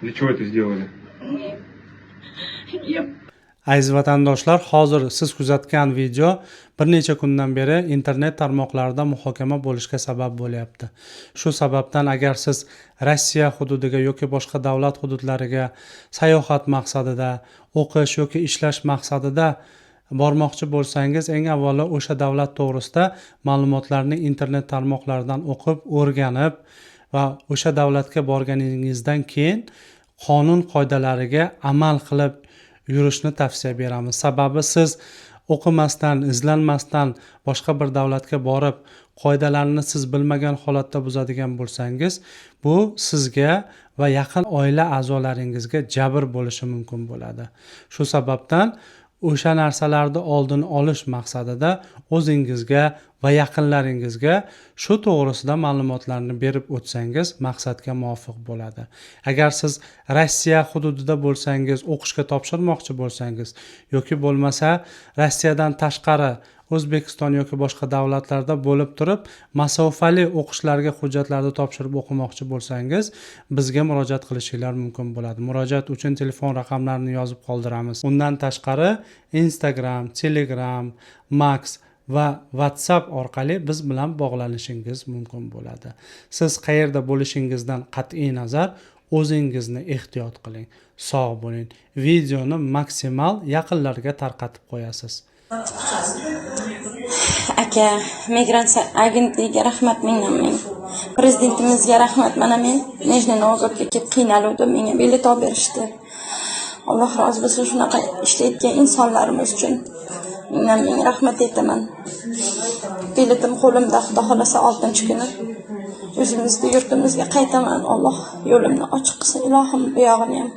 Для чего это сделали? Я Aziz vatandoshlar, hozir siz kuzatgan video bir necha kundan beri internet tarmoqlarida muhokama bo'lishga sabab bo'lyapti. Shu sababdan agar siz Rossiya hududiga yoki boshqa davlat hududlariga sayohat maqsadida, o'qish yoki ishlash maqsadida bormoqchi bo'lsangiz, eng avvalo o'sha davlat to'g'risida ma'lumotlarni internet tarmoqlaridan o'qib, o'rganib va o'sha davlatga borganingizdan keyin qonun qoidalariga amal qilib yurishni tavsiya beramiz. Sababi siz o'qimasdan, izlanmasdan boshqa bir davlatga borib, qoidalarni siz bilmagan holatda buzadigan bo'lsangiz, bu sizga va yaqin oila a'zolaringizga jabr bo'lishi mumkin bo'ladi. Shu sababdan o'sha narsalarni oldini olish maqsadida o'zingizga va yaqinlaringizga shu to'g'risida ma'lumotlarni berib o'tsangiz maqsadga muvofiq bo'ladi. Agar siz Rossiya hududida bo'lsangiz, o'qishga topshirmoqchi bo'lsangiz yoki bo'lmasa Rossiyadan tashqari O'zbekiston yoki boshqa davlatlarda bo'lib turib, masofali o'qishlarga hujjatlarni topshirib o'qimoqchi bo'lsangiz, bizga murojaat qilishinglar mumkin bo'ladi. Murojaat uchun telefon raqamlarini yozib qoldiramiz. Undan tashqari Instagram, Telegram, Max va WhatsApp orqali biz bilan bog'lanishingiz mumkin bo'ladi. Siz qayerda bo'lishingizdan qat'iy nazar o'zingizni ehtiyot qiling. Sog' bo'ling. Videoni maksimal yaqinlarga tarqatib qo'yasiz. aka, migrant agentligiga rahmat ming. Prezidentimizga rahmat. Mana men Nijniy Novgorodga kelib qiynaluvdim, menga bilet olib berishdi. Alloh rozi bo'lsin shunaqa ishlayotgan insonlarimiz uchun. Ming rahmat aytaman. Biletim qo'limda, Xudo xolasa 6-kuni o'zimizga yurtimizga qaytaman. Alloh yo'limni ochiq qilsin, ilohim, bu yog'ini ham.